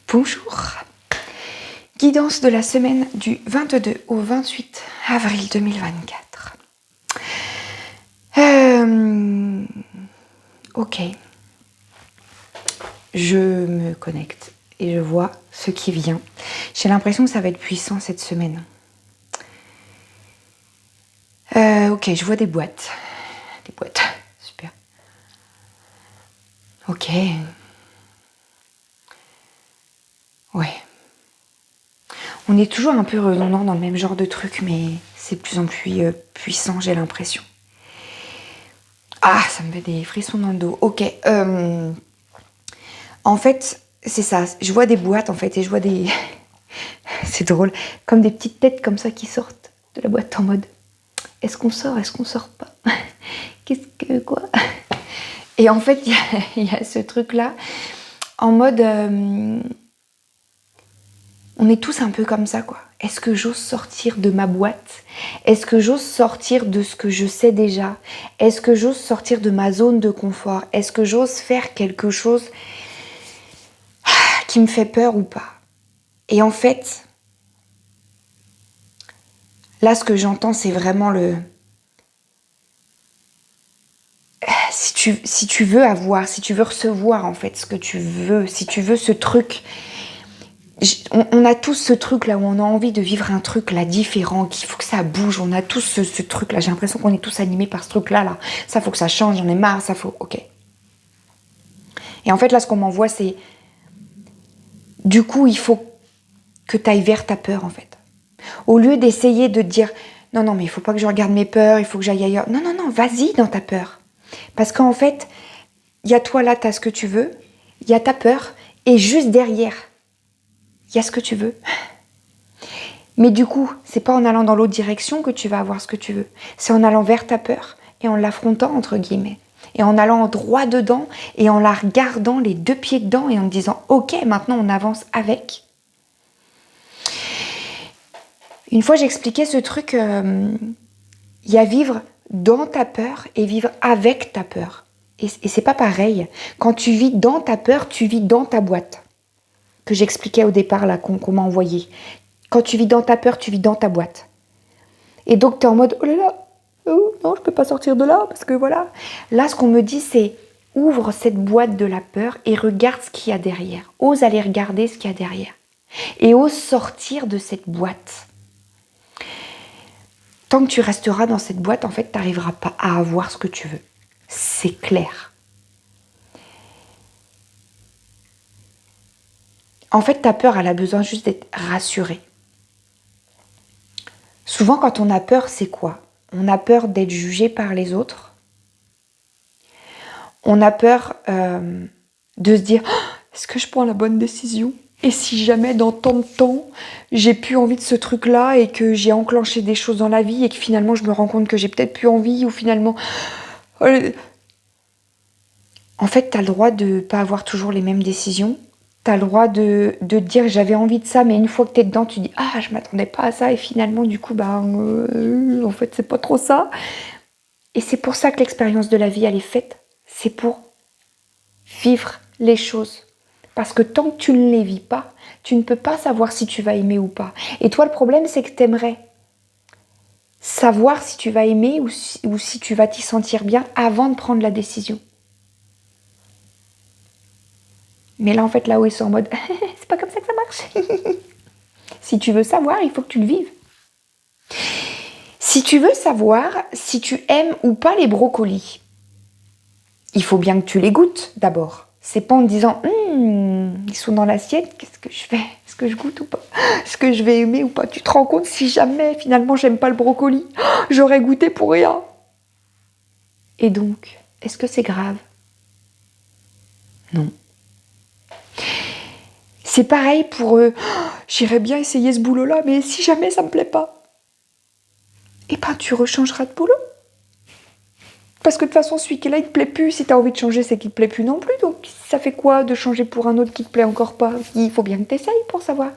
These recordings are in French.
Bonjour. Guidance de la semaine du 22 au 28 avril 2024. Ok. Je me connecte et je vois ce qui vient. J'ai l'impression que ça va être puissant cette semaine. Ok, je vois des boîtes. Des boîtes, super. Ok. Ouais. On est toujours un peu redondant dans le même genre de truc, mais c'est de plus en plus puissant, j'ai l'impression. Ah, ça me fait des frissons dans le dos. Ok. En fait, c'est ça. Je vois des boîtes, en fait, et je vois des... c'est drôle. Comme des petites têtes comme ça qui sortent de la boîte en mode... Est-ce qu'on sort? Est-ce qu'on sort pas? Qu'est-ce que... Quoi? Et en fait, il y a ce truc-là, en mode... on est tous un peu comme ça, quoi. Est-ce que j'ose sortir de ma boîte? Est-ce que j'ose sortir de ce que je sais déjà? Est-ce que j'ose sortir de ma zone de confort? Est-ce que j'ose faire quelque chose qui me fait peur ou pas? Et en fait, là, ce que j'entends, c'est vraiment le... Si tu veux avoir, si tu veux recevoir, en fait, ce que tu veux, si tu veux ce truc... On a tous ce truc là où on a envie de vivre un truc là différent, qu'il faut que ça bouge, on a tous ce truc là, j'ai l'impression qu'on est tous animés par ce truc là, ça faut que ça change, j'en ai marre, ça faut, ok. Et en fait là ce qu'on m'envoie c'est, du coup il faut que tu ailles vers ta peur en fait. Au lieu d'essayer de te dire, non mais il faut pas que je regarde mes peurs, il faut que j'aille ailleurs, non, vas-y dans ta peur. Parce qu'en fait, il y a toi là, tu as ce que tu veux, il y a ta peur, et juste derrière, il y a ce que tu veux. Mais du coup, c'est pas en allant dans l'autre direction que tu vas avoir ce que tu veux. C'est en allant vers ta peur et en l'affrontant, entre guillemets. Et en allant droit dedans et en la regardant les deux pieds dedans et en te disant « Ok, maintenant on avance avec ». Une fois, j'expliquais ce truc, il y a vivre dans ta peur et vivre avec ta peur. Et c'est pas pareil. Quand tu vis dans ta peur, tu vis dans ta boîte. Que j'expliquais au départ, là, qu'on m'a envoyé. Quand tu vis dans ta peur, tu vis dans ta boîte. Et donc, tu es en mode, oh là là, non, je peux pas sortir de là, parce que voilà. Là, ce qu'on me dit, c'est, ouvre cette boîte de la peur et regarde ce qu'il y a derrière. Ose aller regarder ce qu'il y a derrière. Et ose sortir de cette boîte. Tant que tu resteras dans cette boîte, en fait, tu n'arriveras pas à avoir ce que tu veux. C'est clair. En fait, ta peur, elle a besoin juste d'être rassurée. Souvent, quand on a peur, c'est quoi? On a peur d'être jugé par les autres. On a peur de se dire oh, est-ce que je prends la bonne décision? Et si jamais dans tant de temps, j'ai plus envie de ce truc-là et que j'ai enclenché des choses dans la vie et que finalement je me rends compte que j'ai peut-être plus envie ou finalement... En fait, tu as le droit de ne pas avoir toujours les mêmes décisions. Tu as le droit de te dire j'avais envie de ça, mais une fois que tu es dedans, tu dis ah, je m'attendais pas à ça et finalement, du coup, en fait, c'est pas trop ça. Et c'est pour ça que l'expérience de la vie, elle est faite. C'est pour vivre les choses. Parce que tant que tu ne les vis pas, tu ne peux pas savoir si tu vas aimer ou pas. Et toi, le problème, c'est que tu aimerais savoir si tu vas aimer ou si tu vas t'y sentir bien avant de prendre la décision. Mais là, en fait, là où ils sont en mode c'est pas comme ça que ça marche. Si tu veux savoir, il faut que tu le vives. Si tu veux savoir si tu aimes ou pas les brocolis, il faut bien que tu les goûtes d'abord. C'est pas en te disant ils sont dans l'assiette, qu'est-ce que je fais? Est-ce que je goûte ou pas? Est-ce que je vais aimer ou pas? Tu te rends compte si jamais finalement j'aime pas le brocoli, j'aurais goûté pour rien. Et donc, est-ce que c'est grave? Non. C'est pareil pour eux. J'irais bien essayer ce boulot-là, mais si jamais ça me plaît pas, eh ben tu rechangeras de boulot. Parce que de toute façon, celui qui est là, il te plaît plus. Si tu as envie de changer, c'est qu'il te plaît plus non plus. Donc ça fait quoi de changer pour un autre qui te plaît encore pas? Il faut bien que tu essayes pour savoir.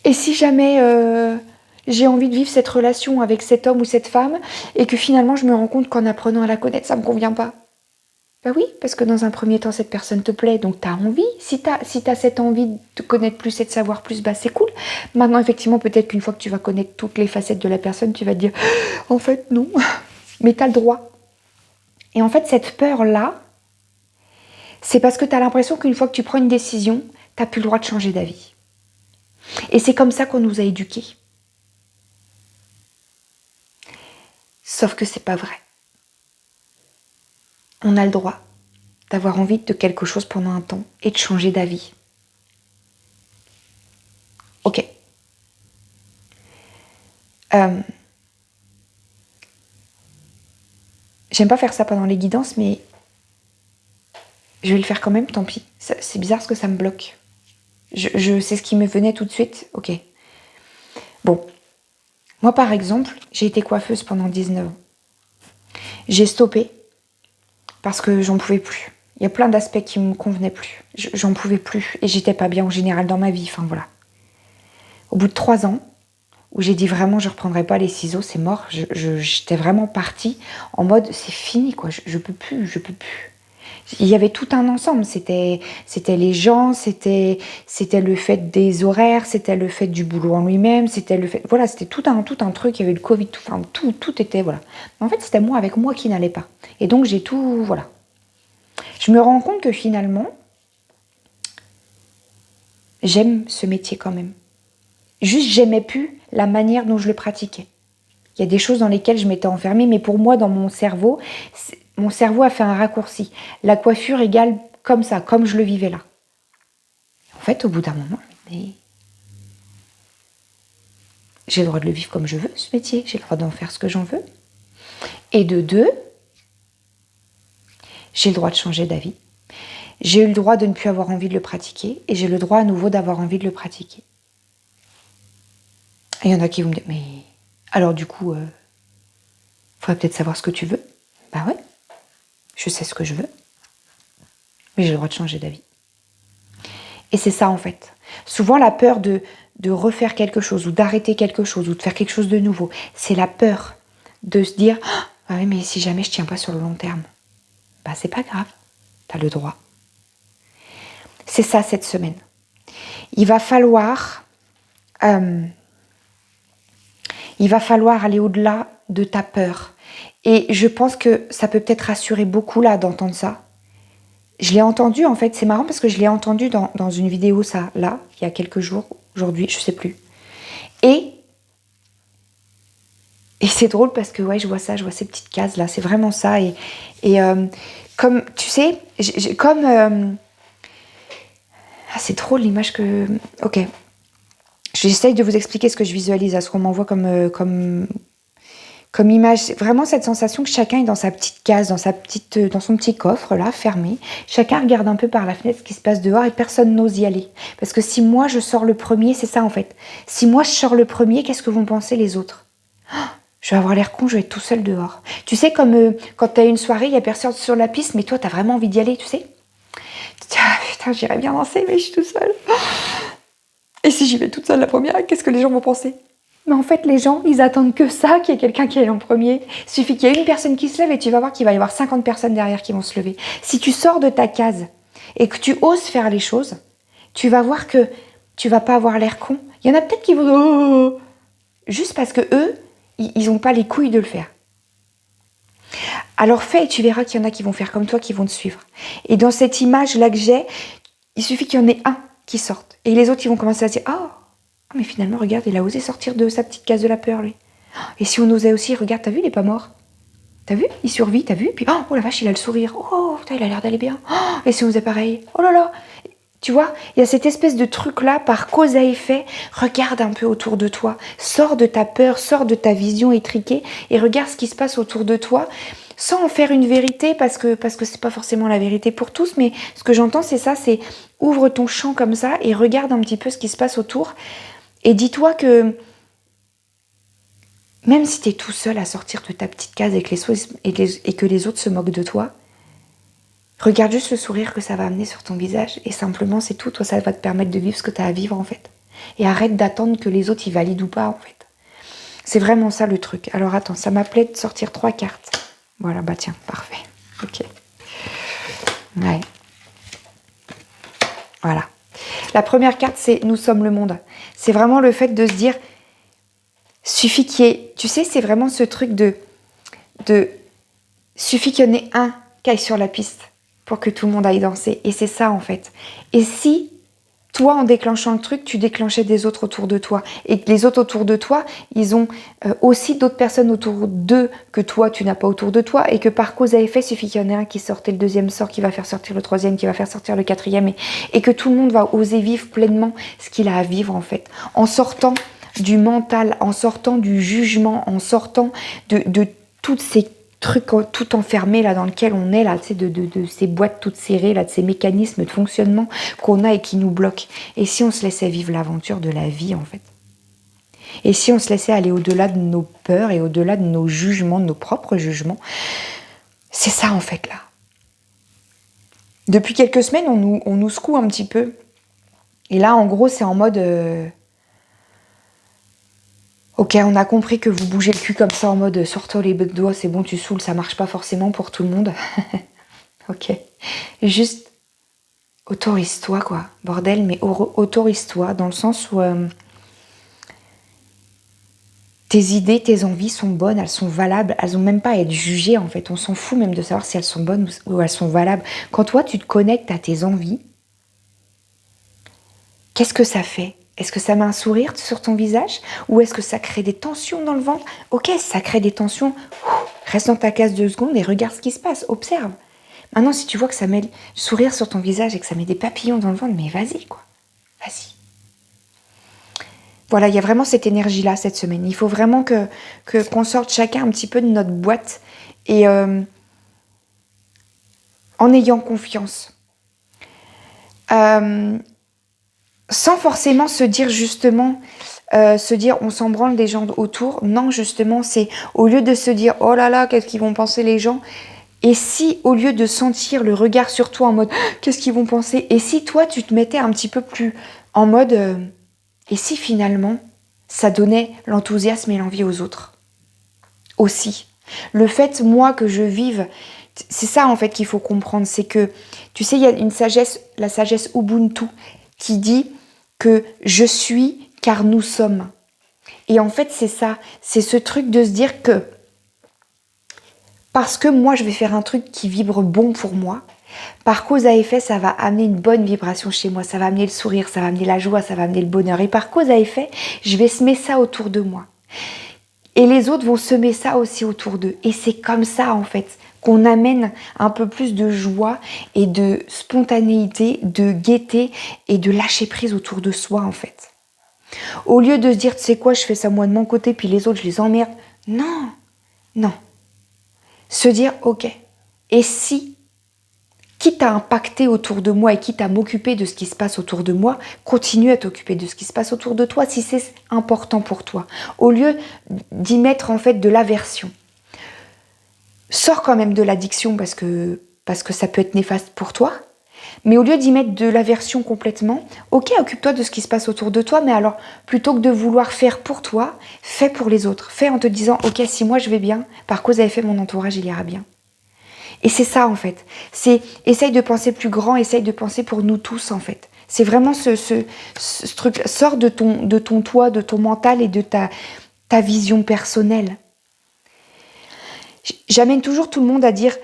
Et si jamais j'ai envie de vivre cette relation avec cet homme ou cette femme et que finalement je me rends compte qu'en apprenant à la connaître, ça me convient pas. Bah oui, parce que dans un premier temps, cette personne te plaît, donc tu as envie. Si tu as cette envie de te connaître plus et de savoir plus, bah c'est cool. Maintenant, effectivement, peut-être qu'une fois que tu vas connaître toutes les facettes de la personne, tu vas te dire « En fait, non ». Mais tu as le droit. Et en fait, cette peur-là, c'est parce que tu as l'impression qu'une fois que tu prends une décision, tu n'as plus le droit de changer d'avis. Et c'est comme ça qu'on nous a éduqués. Sauf que c'est pas vrai. On a le droit d'avoir envie de quelque chose pendant un temps et de changer d'avis. Ok. J'aime pas faire ça pendant les guidances, mais je vais le faire quand même, tant pis. C'est bizarre parce que ça me bloque. Je sais ce qui me venait tout de suite. Ok. Bon. Moi, par exemple, j'ai été coiffeuse pendant 19 ans. J'ai stoppé parce que j'en pouvais plus. Il y a plein d'aspects qui me convenaient plus. J'en pouvais plus et j'étais pas bien en général dans ma vie. Enfin, voilà. Au bout de 3 ans, où j'ai dit vraiment je reprendrai pas les ciseaux, c'est mort. J'étais vraiment partie en mode c'est fini quoi. Je peux plus. Il y avait tout un ensemble, c'était les gens, c'était le fait des horaires, c'était le fait du boulot en lui-même, c'était le fait, voilà, c'était tout un truc, il y avait le Covid, tout était, voilà. En fait, c'était moi avec moi qui n'allait pas. Et donc, j'ai tout, voilà. Je me rends compte que finalement, j'aime ce métier quand même. Juste, j'aimais plus la manière dont je le pratiquais. Il y a des choses dans lesquelles je m'étais enfermée, mais pour moi, dans mon cerveau a fait un raccourci. La coiffure égale comme ça, comme je le vivais là. En fait, au bout d'un moment, mais j'ai le droit de le vivre comme je veux, ce métier. J'ai le droit d'en faire ce que j'en veux. Et de deux, j'ai le droit de changer d'avis. J'ai eu le droit de ne plus avoir envie de le pratiquer. Et j'ai le droit à nouveau d'avoir envie de le pratiquer. Et il y en a qui vont me dire, mais alors du coup, faudrait peut-être savoir ce que tu veux. Bah ouais, je sais ce que je veux. Mais j'ai le droit de changer d'avis. Et c'est ça en fait. Souvent la peur de refaire quelque chose ou d'arrêter quelque chose ou de faire quelque chose de nouveau, c'est la peur de se dire ah oui mais si jamais je tiens pas sur le long terme, bah c'est pas grave, t'as le droit. C'est ça cette semaine. Il va falloir aller au-delà de ta peur. Et je pense que ça peut peut-être rassurer beaucoup là d'entendre ça. Je l'ai entendu en fait, c'est marrant parce que je l'ai entendu dans une vidéo ça, là, il y a quelques jours, aujourd'hui, je sais plus. Et c'est drôle parce que ouais, je vois ça, je vois ces petites cases là, c'est vraiment ça. Et comme, tu sais, c'est drôle l'image que... Ok. J'essaye de vous expliquer ce que je visualise, à ce qu'on m'envoie comme image. C'est vraiment cette sensation que chacun est dans sa petite case, dans son petit coffre là, fermé. Chacun regarde un peu par la fenêtre ce qui se passe dehors et personne n'ose y aller. Parce que si moi je sors le premier, c'est ça en fait. Si moi je sors le premier, qu'est-ce que vont penser les autres ? Je vais avoir l'air con, je vais être tout seul dehors. Tu sais, comme quand t'as une soirée, il y a personne sur la piste, mais toi t'as vraiment envie d'y aller, tu sais ? Ah, putain, j'irais bien danser, mais je suis toute seule. Et si j'y vais toute seule la première, qu'est-ce que les gens vont penser ? Mais en fait, les gens, ils attendent que ça, qu'il y ait quelqu'un qui aille en premier. Il suffit qu'il y ait une personne qui se lève et tu vas voir qu'il va y avoir 50 personnes derrière qui vont se lever. Si tu sors de ta case et que tu oses faire les choses, tu vas voir que tu vas pas avoir l'air con. Il y en a peut-être qui vont... Oh, juste parce que eux, ils n'ont pas les couilles de le faire. Alors fais et tu verras qu'il y en a qui vont faire comme toi, qui vont te suivre. Et dans cette image-là que j'ai, il suffit qu'il y en ait un qui sorte. Et les autres, ils vont commencer à se dire « Oh, mais finalement, regarde, il a osé sortir de sa petite case de la peur, lui. Et si on osait aussi, regarde, t'as vu, il n'est pas mort. T'as vu, il survit, t'as vu. Puis, oh la vache, il a le sourire. Oh, putain, il a l'air d'aller bien. Oh, et si on faisait pareil. Oh là là. » Tu vois, il y a cette espèce de truc-là, par cause à effet. Regarde un peu autour de toi. Sors de ta peur, sors de ta vision étriquée et regarde ce qui se passe autour de toi. Sans en faire une vérité, parce que c'est pas forcément la vérité pour tous, mais ce que j'entends, c'est ça, c'est ouvre ton champ comme ça et regarde un petit peu ce qui se passe autour. Et dis-toi que même si tu es tout seul à sortir de ta petite case et que les autres se moquent de toi, regarde juste le sourire que ça va amener sur ton visage et simplement c'est tout. Toi, ça va te permettre de vivre ce que tu as à vivre en fait. Et arrête d'attendre que les autres y valident ou pas en fait. C'est vraiment ça le truc. Alors attends, ça m'appelait de sortir 3 cartes. Voilà, bah tiens, parfait. Ok. Ouais. Voilà. La première carte, c'est nous sommes le monde. C'est vraiment le fait de se dire, suffit qu'il y ait, tu sais, c'est vraiment ce truc de suffit qu'il y en ait un qui aille sur la piste pour que tout le monde aille danser. Et c'est ça en fait. Et si toi, en déclenchant le truc, tu déclenchais des autres autour de toi. Et que les autres autour de toi, ils ont aussi d'autres personnes autour d'eux que toi, tu n'as pas autour de toi. Et que par cause à effet, il suffit qu'il y en ait un qui sorte et le deuxième sort, qui va faire sortir le troisième, qui va faire sortir le quatrième. Et que tout le monde va oser vivre pleinement ce qu'il a à vivre en fait. En sortant du mental, en sortant du jugement, en sortant de toutes ces trucs tout enfermés là dans lequel on est là, tu sais, de ces boîtes toutes serrées là, de ces mécanismes de fonctionnement qu'on a et qui nous bloquent. Et si on se laissait vivre l'aventure de la vie en fait, et si on se laissait aller au-delà de nos peurs et au-delà de nos jugements, de nos propres jugements, c'est ça en fait là. Depuis quelques semaines, on nous secoue un petit peu. Et là, en gros, c'est en mode ok, on a compris que vous bougez le cul comme ça en mode sors-toi les doigts, c'est bon, tu saoules, ça marche pas forcément pour tout le monde. Ok. Juste autorise-toi, quoi. Bordel, mais autorise-toi dans le sens où tes idées, tes envies sont bonnes, elles sont valables, elles n'ont même pas à être jugées en fait. On s'en fout même de savoir si elles sont bonnes ou elles sont valables. Quand toi, tu te connectes à tes envies, qu'est-ce que ça fait ? Est-ce que ça met un sourire sur ton visage ? Ou est-ce que ça crée des tensions dans le ventre ? Ok, ça crée des tensions. Reste dans ta case 2 secondes et regarde ce qui se passe. Observe. Maintenant, si tu vois que ça met le sourire sur ton visage et que ça met des papillons dans le ventre, mais vas-y, quoi. Vas-y. Voilà, il y a vraiment cette énergie-là cette semaine. Il faut vraiment qu'on sorte chacun un petit peu de notre boîte et en ayant confiance. Sans forcément se dire justement, on s'en branle des gens autour. Non, justement, c'est au lieu de se dire oh là là, qu'est-ce qu'ils vont penser les gens. Et si au lieu de sentir le regard sur toi en mode qu'est-ce qu'ils vont penser, et si toi tu te mettais un petit peu plus en mode et si finalement ça donnait l'enthousiasme et l'envie aux autres aussi. Le fait moi que je vive, c'est ça en fait qu'il faut comprendre, c'est que tu sais il y a une sagesse, la sagesse Ubuntu qui dit que je suis car nous sommes. Et en fait, c'est ça, c'est ce truc de se dire que parce que moi, je vais faire un truc qui vibre bon pour moi, par cause à effet, ça va amener une bonne vibration chez moi, ça va amener le sourire, ça va amener la joie, ça va amener le bonheur. Et par cause à effet, je vais semer ça autour de moi. Et les autres vont semer ça aussi autour d'eux. Et c'est comme ça, en fait, qu'on amène un peu plus de joie et de spontanéité, de gaieté et de lâcher prise autour de soi, en fait. Au lieu de se dire, tu sais quoi, je fais ça moi de mon côté, puis les autres, je les emmerde. Non, non. Se dire, ok, et si, quitte à impacter autour de moi et quitte à m'occuper de ce qui se passe autour de moi, continue à t'occuper de ce qui se passe autour de toi si c'est important pour toi. Au lieu d'y mettre en fait de l'aversion. Sors quand même de l'addiction parce que ça peut être néfaste pour toi. Mais au lieu d'y mettre de l'aversion complètement, ok, occupe-toi de ce qui se passe autour de toi, mais alors, plutôt que de vouloir faire pour toi, fais pour les autres. Fais en te disant, ok, si moi je vais bien, par cause à effet, mon entourage, il ira bien. Et c'est ça, en fait. C'est, essaye de penser plus grand, essaye de penser pour nous tous, en fait. C'est vraiment ce truc, sors de ton toi, de ton mental et de ta vision personnelle. J'amène toujours tout le monde à dire,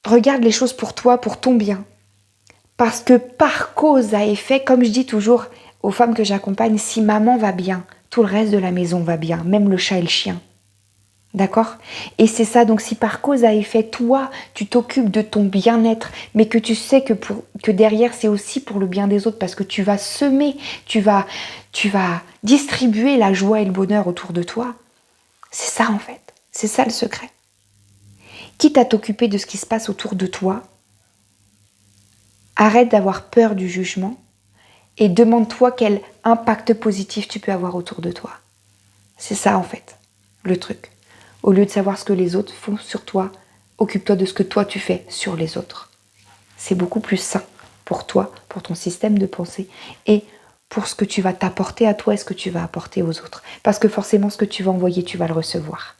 regarde les choses pour toi, pour ton bien. Parce que par cause à effet, comme je dis toujours aux femmes que j'accompagne, si maman va bien, tout le reste de la maison va bien, même le chat et le chien. D'accord ? Et c'est ça, donc si par cause à effet, toi, tu t'occupes de ton bien-être, mais que tu sais que derrière, c'est aussi pour le bien des autres, parce que tu vas semer, tu vas distribuer la joie et le bonheur autour de toi. C'est ça en fait, c'est ça le secret. Quitte à t'occuper de ce qui se passe autour de toi, arrête d'avoir peur du jugement et demande-toi quel impact positif tu peux avoir autour de toi. C'est ça en fait, le truc. Au lieu de savoir ce que les autres font sur toi, occupe-toi de ce que toi tu fais sur les autres. C'est beaucoup plus sain pour toi, pour ton système de pensée et pour ce que tu vas t'apporter à toi et ce que tu vas apporter aux autres. Parce que forcément, ce que tu vas envoyer, tu vas le recevoir.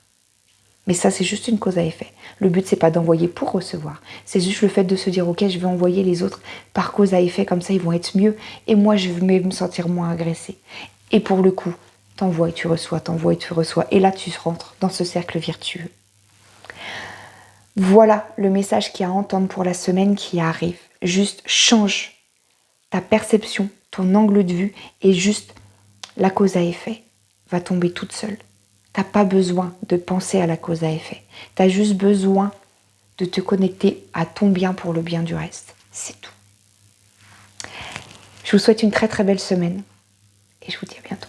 Mais ça, c'est juste une cause à effet. Le but, c'est pas d'envoyer pour recevoir. C'est juste le fait de se dire, ok, je vais envoyer les autres par cause à effet, comme ça, ils vont être mieux. Et moi, je vais me sentir moins agressée. Et pour le coup, t'envoies et tu reçois, t'envoies et tu reçois. Et là, tu rentres dans ce cercle vertueux. Voilà le message qu'il y a à entendre pour la semaine qui arrive. Juste change ta perception, ton angle de vue, et juste la cause à effet va tomber toute seule. T'as pas besoin de penser à la cause à effet. Tu as juste besoin de te connecter à ton bien pour le bien du reste. C'est tout. Je vous souhaite une très très belle semaine et je vous dis à bientôt.